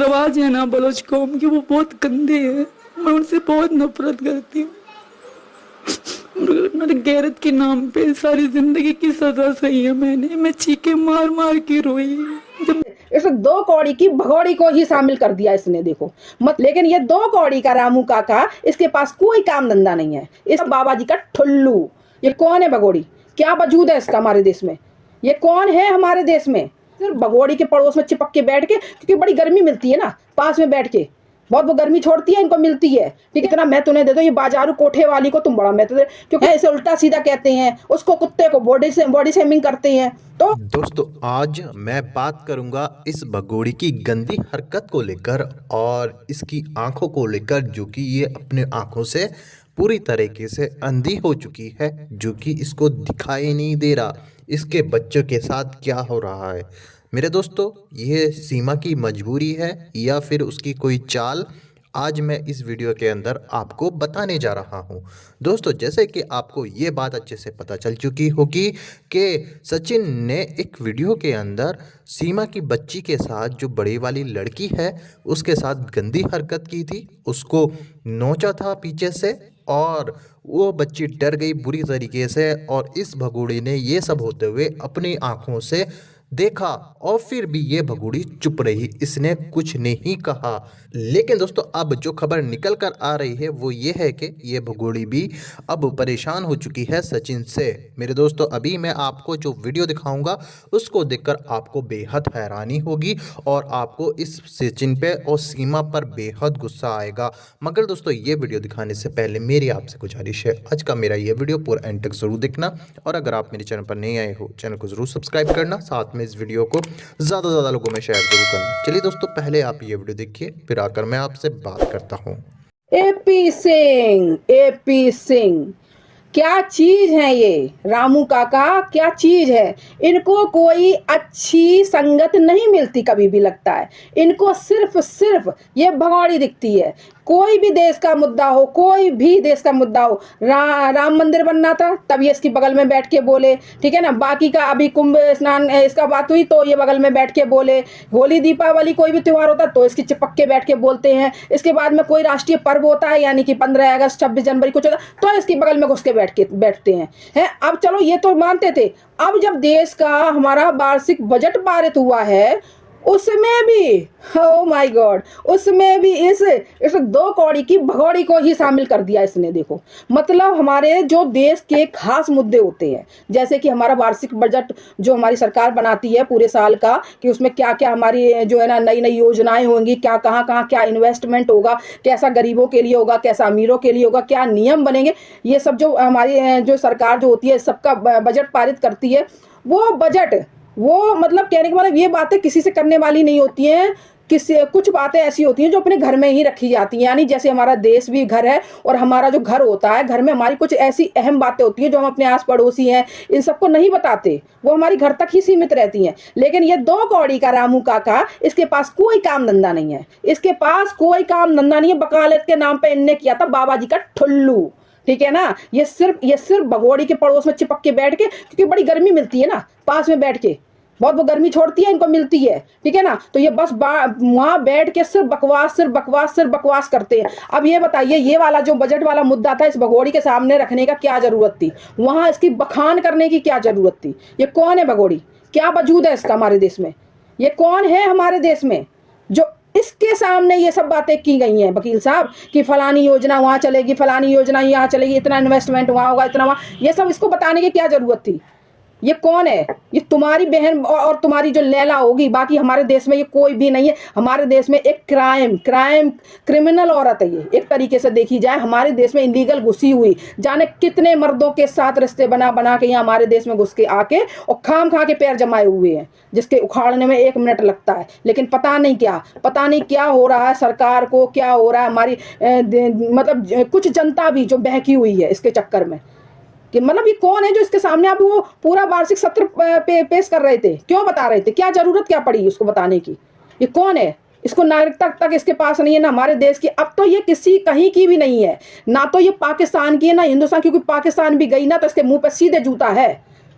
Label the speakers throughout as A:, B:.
A: रवाज है ना बलोच कौम के, वो बहुत गंदे हैं। मैं उनसे बहुत नफरत करती हूँ। मेरे गैरत के नाम पे सारी जिंदगी की सजा सही है। मैं चीखे मार मार के रोई। जब
B: इस 2 कौड़ी की भगौड़ी को ही शामिल कर दिया इसने, देखो मत। लेकिन ये 2 कौड़ी का रामू काका, इसके पास कोई काम धंधा नहीं है। इस बाबा जी का ठुल्लू। ये कौन है भगौड़ी? क्या वजूद है इसका हमारे देश में? ये कौन है हमारे देश में? सिर्फ भगौड़ी के पड़ोस में चिपक के बैठ के, क्योंकि बड़ी गर्मी मिलती है ना पास में बैठ के, बहुत वो गर्मी छोड़ती है, इनको मिलती है। ठीक है, इतना मैं तुम्हें दे दो, ये बाजारू कोठे वाली को तुम बड़ा मैं तो दे, क्योंकि इसे उल्टा सीधा कहते हैं, उसको कुत्ते को बॉडी शेमिंग करते हैं। तो
C: दोस्तों आज मैं बात करूंगा इस भगोड़ी की गंदी हरकत को लेकर और इसकी आंखों को लेकर, जो कि ये अपने आंखों से पूरी तरीके से अंधी हो चुकी है, जो कि इसको दिखाई नहीं दे रहा इसके बच्चों के साथ क्या हो रहा है। मेरे दोस्तों, ये सीमा की मजबूरी है या फिर उसकी कोई चाल, आज मैं इस वीडियो के अंदर आपको बताने जा रहा हूं। दोस्तों, जैसे कि आपको ये बात अच्छे से पता चल चुकी होगी कि सचिन ने एक वीडियो के अंदर सीमा की बच्ची के साथ, जो बड़ी वाली लड़की है, उसके साथ गंदी हरकत की थी, उसको नोचा था पीछे से और वो बच्ची डर गई बुरी तरीके से। और इस भगोड़ी ने ये सब होते हुए अपनी आंखों से देखा और फिर भी ये भगोड़ी चुप रही, इसने कुछ नहीं कहा। लेकिन दोस्तों, अब जो खबर निकल कर आ रही है वो ये है कि ये भगोड़ी भी अब परेशान हो चुकी है सचिन से। मेरे दोस्तों, अभी मैं आपको जो वीडियो दिखाऊंगा उसको देखकर आपको बेहद हैरानी होगी और आपको इस सचिन पे और सीमा पर बेहद गुस्सा आएगा। मगर दोस्तों, ये वीडियो दिखाने से पहले मेरी आपसे गुजारिश है, आज का मेरा ये वीडियो पूरा एंड तक जरूर देखना और अगर आप मेरे चैनल पर नहीं आए हो, चैनल को जरूर सब्सक्राइब करना, साथ में इस वीडियो को ज़्यादा से ज़्यादा लोगों में शेयर जरूर करना। चलिए दोस्तों, पहले आप ये वीडियो देखिए, फिर आकर मैं आपसे बात करता हूँ।
B: एपी सिंह क्या चीज है ये? रामू काका क्या चीज है? इनको कोई अच्छी संगत नहीं मिलती कभी भी, लगता है इनको सिर्फ ये भगौड़ी दिखती है। कोई भी देश का मुद्दा हो, कोई भी देश का मुद्दा हो, राम मंदिर बनना था तब ये इसकी बगल में बैठ के बोले, ठीक है ना। बाकी का अभी कुंभ स्नान इसका बात हुई तो ये बगल में बैठ के बोले। होली दीपावली कोई भी त्योहार होता तो इसकी चिपक के बैठ के बोलते हैं। इसके बाद में कोई राष्ट्रीय पर्व होता है, यानी कि 15 अगस्त 26 जनवरी कुछ होता तो इसकी बगल में घुस के बैठते हैं। अब चलो ये तो मानते थे। अब जब देश का हमारा वार्षिक बजट पारित हुआ है, उसमें भी ओ माय गॉड, उसमें भी इस 2 कौड़ी की भगौड़ी को ही शामिल कर दिया इसने। देखो मतलब हमारे जो देश के खास मुद्दे होते हैं, जैसे कि हमारा वार्षिक बजट जो हमारी सरकार बनाती है पूरे साल का, कि उसमें क्या क्या हमारी जो है ना नई नई योजनाएं होंगी, क्या कहाँ क्या इन्वेस्टमेंट होगा, कैसा गरीबों के लिए होगा, कैसा अमीरों के लिए होगा, क्या नियम बनेंगे, ये सब जो हमारी जो सरकार जो होती है सबका बजट पारित करती है। वो बजट वो मतलब कहने के मतलब ये बातें किसी से करने वाली नहीं होती हैं। कुछ बातें ऐसी होती हैं जो अपने घर में ही रखी जाती हैं, यानी जैसे हमारा देश भी घर है और हमारा जो घर होता है, घर में हमारी कुछ ऐसी अहम बातें होती हैं जो हम अपने आस पड़ोसी हैं इन सबको नहीं बताते, वो हमारी घर तक ही सीमित रहती हैं। लेकिन ये 2 कौड़ी का रामू काका, इसके पास कोई काम धंधा नहीं है, इसके पास कोई काम धंधा नहीं है। वकालत के नाम पे इनने किया था बाबा जी का ठुल्लू, ठीक है ना। ये सिर्फ भगोड़ी के पड़ोस में चिपक के बैठ के, क्योंकि बड़ी गर्मी मिलती है ना पास में बैठ के, बहुत वो गर्मी छोड़ती है, इनको मिलती है, ठीक है ना। तो ये बस वहां बैठ के सिर्फ बकवास करते हैं। अब ये बताइए, ये वाला जो बजट वाला मुद्दा था इस भगोड़ी के सामने रखने का क्या जरूरत थी? वहां इसकी बखान करने की क्या जरूरत थी? ये कौन है भगोड़ी? क्या वजूद है इसका हमारे देश में? ये कौन है हमारे देश में जो इसके सामने ये सब बातें की गई हैं वकील साहब, कि फलानी योजना वहां चलेगी, फलानी योजना यहाँ चलेगी, इतना इन्वेस्टमेंट वहां होगा, इतना वहां, ये सब इसको बताने की क्या जरूरत थी? ये कौन है? ये तुम्हारी बहन और तुम्हारी जो लैला होगी, बाकी हमारे देश में ये कोई भी नहीं है। हमारे देश में एक क्रिमिनल औरत है ये, एक तरीके से देखी जाए हमारे देश में इलीगल घुसी हुई, जाने कितने मर्दों के साथ रिश्ते बना के यहाँ हमारे देश में घुस के आके और खाम खा के पैर जमाए हुए हैं, जिसके उखाड़ने में 1 मिनट लगता है। लेकिन पता नहीं क्या हो रहा है सरकार को, क्या हो रहा है हमारी मतलब कुछ जनता भी जो बहकी हुई है इसके चक्कर में, कि मतलब ये कौन है जो इसके सामने आप वो पूरा वार्षिक सत्र पेश कर रहे थे? क्यों बता रहे थे? क्या जरूरत क्या पड़ी उसको बताने की? ये कौन है? इसको नागरिकता तक इसके पास नहीं है ना हमारे देश की। अब तो ये किसी कहीं की भी नहीं है, ना तो ये पाकिस्तान की है ना हिंदुस्तान, क्योंकि पाकिस्तान भी गई ना तो इसके मुंह पे सीधे जूता है।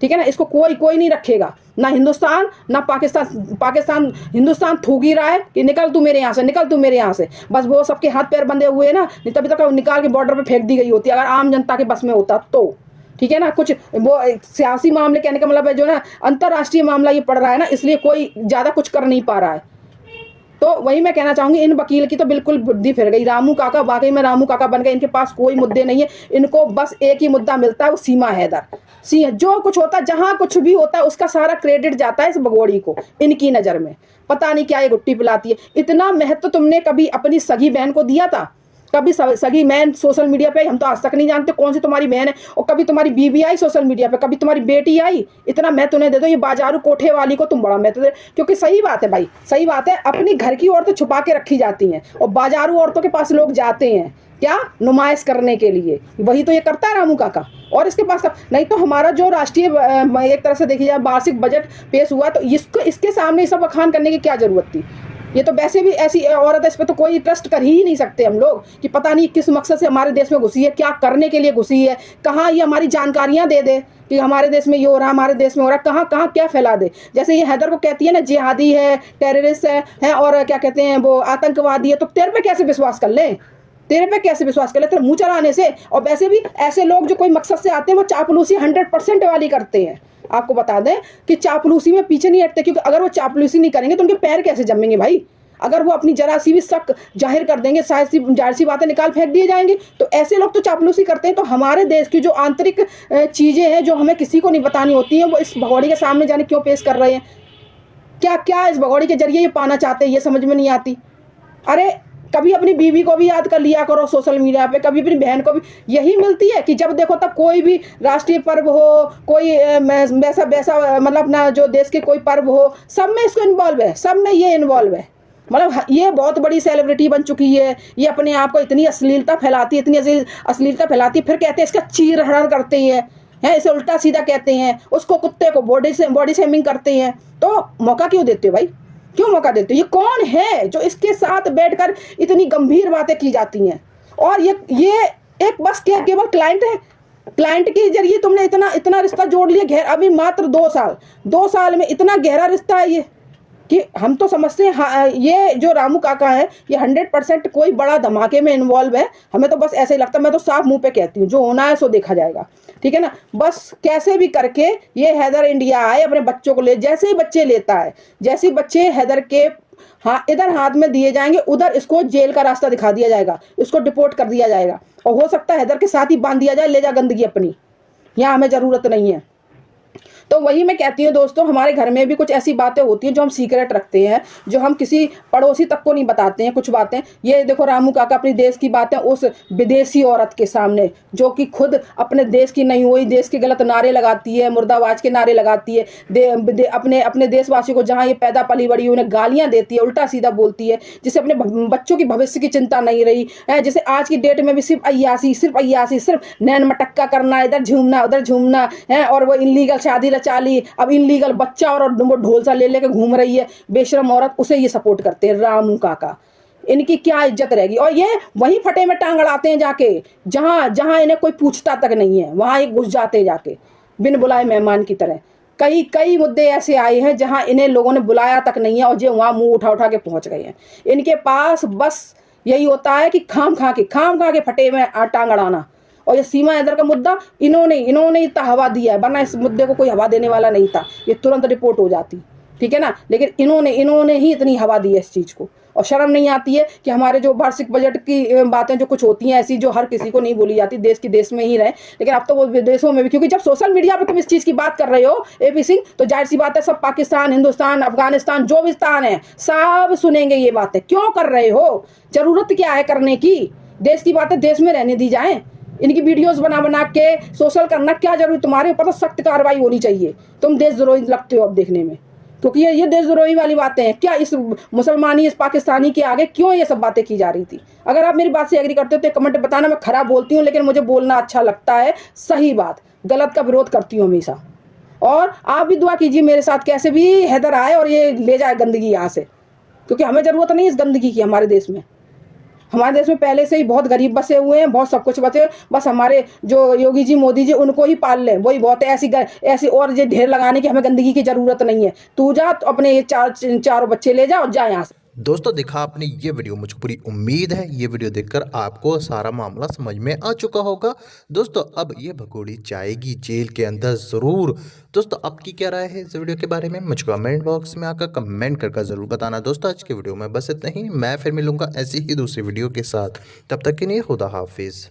B: ठीक है ना, इसको कोई कोई नहीं रखेगा, ना हिंदुस्तान ना पाकिस्तान हिंदुस्तान थूक ही रहा है कि निकल तू मेरे यहाँ से, निकल तू मेरे यहाँ से। बस वो सबके हाथ पैर बंधे हुए हैं ना, नहीं तभी तक निकाल के बॉर्डर पे फेंक दी गई होती अगर आम जनता के बस में होता तो, ठीक है ना। कुछ वो सियासी मामले कहने का मतलब है जो ना अंतर्राष्ट्रीय मामला ये पड़ रहा है ना, इसलिए कोई ज़्यादा कुछ कर नहीं पा रहा है। तो वही मैं कहना चाहूंगी, इन वकील की तो बिल्कुल बुद्धि फिर गई। रामू काका वाकई में रामू काका बन गए, इनके पास कोई मुद्दे नहीं है, इनको बस एक ही मुद्दा मिलता है, वो सीमा हैदर। जो कुछ होता है, जहां कुछ भी होता है, उसका सारा क्रेडिट जाता है इस भगोड़ी को, इनकी नज़र में। पता नहीं क्या ये गुट्टी पिलाती है। इतना महत्व तुमने कभी अपनी सगी बहन को दिया था? कभी सगी बहन सोशल मीडिया पे, हम तो आज तक नहीं जानते कौन सी तुम्हारी बहन है, और कभी तुम्हारी बीवी आई सोशल मीडिया पे, कभी तुम्हारी बेटी आई। इतना महत्व उन्हें दे दो, ये बाजारू कोठे वाली को तुम बड़ा महत्व दे। क्योंकि सही बात है भाई, सही बात है, अपनी घर की औरतें छुपा के रखी जाती हैं और बाजारू औरतों के पास लोग जाते हैं क्या, नुमाइश करने के लिए। वही तो ये करता है रामू काका। और इसके पास नहीं तो हमारा जो राष्ट्रीय एक तरह से देखी जाए वार्षिक बजट पेश हुआ, तो इसको इसके सामने सब बखान करने की क्या जरूरत थी? ये तो वैसे भी ऐसी औरत है, इस पर तो कोई ट्रस्ट कर ही नहीं सकते हम लोग कि पता नहीं किस मकसद से हमारे देश में घुसी है, क्या करने के लिए घुसी है, कहाँ ये हमारी जानकारियां दे दे कि हमारे देश में ये हो रहा, हमारे देश में हो रहा, कहाँ कहाँ क्या फैला दे। जैसे ये हैदर को कहती है ना जिहादी है, टेररिस्ट है और क्या कहते हैं वो आतंकवादी है, तो तेरे पे कैसे विश्वास कर ले, तेरे पे कैसे विश्वास कर ले, तेरे मुँह चलाने से। और वैसे भी ऐसे लोग जो कोई मकसद से आते हैं वो चापलूसी 100% वाली करते हैं। आपको बता दें कि चापलूसी में पीछे नहीं हटते, क्योंकि अगर वो चापलूसी नहीं करेंगे तो उनके पैर कैसे जमेंगे भाई। अगर वो अपनी जरा सी भी शक जाहिर कर देंगे, जाहिर सी बातें निकाल फेंक दिए जाएंगे। तो ऐसे लोग तो चापलूसी करते हैं। तो हमारे देश की जो आंतरिक चीज़ें हैं जो हमें किसी को नहीं बतानी होती हैं, वो इस भगोड़ी के सामने जाने क्यों पेश कर रहे हैं? क्या क्या इस भगोड़ी के जरिए ये पाना चाहते हैं, ये समझ में नहीं आती। अरे कभी अपनी बीवी को भी याद कर लिया करो सोशल मीडिया पे, कभी अपनी बहन को भी। यही मिलती है कि जब देखो तब कोई भी राष्ट्रीय पर्व हो, कोई वैसा वैसा मतलब अपना जो देश के कोई पर्व हो, सब में इसको इन्वॉल्व है, सब में ये इन्वॉल्व है। मतलब ये बहुत बड़ी सेलिब्रिटी बन चुकी है, ये अपने आप को इतनी अश्लीलता फैलाती है, इतनी अश्लीलता फैलाती है, फिर कहते हैं इसका चीर हरण करते हैं, इसे उल्टा सीधा कहते हैं, उसको कुत्ते को बॉडी शेमिंग करते हैं। तो मौका क्यों देते हो भाई, क्यों मौका देते हो? ये कौन है जो इसके साथ बैठकर इतनी गंभीर बातें की जाती हैं? और ये एक बस क्या केवल क्लाइंट है, क्लाइंट के जरिए तुमने इतना रिश्ता जोड़ लिया गहरा। अभी मात्र 2 साल में इतना गहरा रिश्ता है ये कि हम तो समझते हैं हाँ, ये जो रामू काका है ये 100% कोई बड़ा धमाके में इन्वॉल्व है। हमें तो बस ऐसे ही लगता है, मैं तो साफ मुंह पे कहती हूँ, जो होना है सो देखा जाएगा, ठीक है ना। बस कैसे भी करके ये हैदर इंडिया आए, अपने बच्चों को ले, जैसे ही बच्चे लेता है, जैसे ही बच्चे हैदर के इधर हाथ में दिए जाएंगे, उधर इसको जेल का रास्ता दिखा दिया जाएगा, इसको डिपोर्ट कर दिया जाएगा। और हो सकता है हैदर के साथ ही बांध दिया जाए, ले जा गंदगी अपनी, यहाँ हमें ज़रूरत नहीं है। तो वही मैं कहती हूँ दोस्तों, हमारे घर में भी कुछ ऐसी बातें होती हैं जो हम सीक्रेट रखते हैं, जो हम किसी पड़ोसी तक को नहीं बताते हैं। कुछ बातें ये देखो, रामू काका अपनी देश की बातें उस विदेशी औरत के सामने, जो कि खुद अपने देश की नहीं हुई, देश के गलत नारे लगाती है, मुर्दाबाज के नारे लगाती है, अपने देशवासियों को जहाँ ये पैदा पली बड़ी उन्हें गालियाँ देती है, उल्टा सीधा बोलती है, जिसे अपने बच्चों की भविष्य की चिंता नहीं रही है। जैसे आज की डेट में भी सिर्फ अय्यासी, सिर्फ नैन मटक्का करना, इधर झूमना उधर झूमना है, और वो इलीगल शादी चाली, अब इनलीगल बच्चा और वो ढोल सा ले लेके घूम रही है बेशरम औरत, उसे ये सपोर्ट करते हैं रामू काका। इनकी क्या इज्जत रहेगी? और ये वहीं फटे में टांग अड़ाते हैं जाके, जहां इन्हें कोई पूछता तक नहीं है, वहां ये घुस जाते हैं जाके बिन बुलाए मेहमान की तरह। कई मुद्दे ऐसे आए हैं जहां इन्हें लोगों ने बुलाया तक नहीं है, और जो वहां मुंह उठा के पहुंच गए हैं। इनके पास बस यही होता है कि खाम खा के फटे में टांग अड़ाना। और ये सीमा हैदर का मुद्दा इन्होंने इतना हवा दिया है, वरना इस मुद्दे को कोई हवा देने वाला नहीं था, ये तुरंत रिपोर्ट हो जाती, ठीक है ना। लेकिन इन्होंने ही इतनी हवा दी है इस चीज़ को। और शर्म नहीं आती है कि हमारे जो वार्षिक बजट की बातें जो कुछ होती हैं ऐसी, जो हर किसी को नहीं बोली जाती, देश में ही रहे, लेकिन अब तो वो विदेशों में भी। क्योंकि जब सोशल मीडिया पे तुम इस चीज़ की बात कर रहे हो AP सिंह, तो जाहिर सी बात है सब पाकिस्तान, हिंदुस्तान, अफगानिस्तान, जो भी स्थान है सब सुनेंगे ये बातें। क्यों कर रहे हो? जरूरत क्या है करने की? देश की बातें देश में रहने दी जाए। इनकी वीडियोस बना के सोशल करना क्या जरूरी? तुम्हारे ऊपर तो सख्त कार्रवाई होनी चाहिए। तुम देशद्रोही लगते हो अब देखने में, क्योंकि ये देशद्रोही वाली बातें हैं। क्या इस मुसलमानी, इस पाकिस्तानी के आगे क्यों ये सब बातें की जा रही थी? अगर आप मेरी बात से एग्री करते हो तो कमेंट बताना। मैं खराब बोलती हूँ, लेकिन मुझे बोलना अच्छा लगता है, सही बात, गलत का विरोध करती हूँ हमेशा। और आप भी दुआ कीजिए मेरे साथ, कैसे भी हैदर आए और ये ले जाए गंदगी यहाँ से, क्योंकि हमें ज़रूरत नहीं इस गंदगी की हमारे देश में। हमारे देश में पहले से ही बहुत गरीब बसे हुए हैं, बहुत सब कुछ बचे, बस हमारे जो योगी जी मोदी जी उनको ही पाल लें, वही बहुत है। ऐसी और ये ढेर लगाने की हमें गंदगी की जरूरत नहीं है। तू जा तो अपने ये चारों बच्चे ले जा और जा यहाँ से।
C: दोस्तों देखा आपने ये वीडियो, मुझे पूरी उम्मीद है ये वीडियो देखकर आपको सारा मामला समझ में आ चुका होगा। दोस्तों अब ये भगोड़ी जाएगी जेल के अंदर ज़रूर। दोस्तों आपकी क्या राय है इस वीडियो के बारे में, मुझे कमेंट बॉक्स में आकर कमेंट करके ज़रूर बताना। दोस्तों आज की वीडियो में बस इतना ही, मैं फिर मिलूंगा ऐसी ही दूसरी वीडियो के साथ, तब तक के लिए खुदा हाफिज़।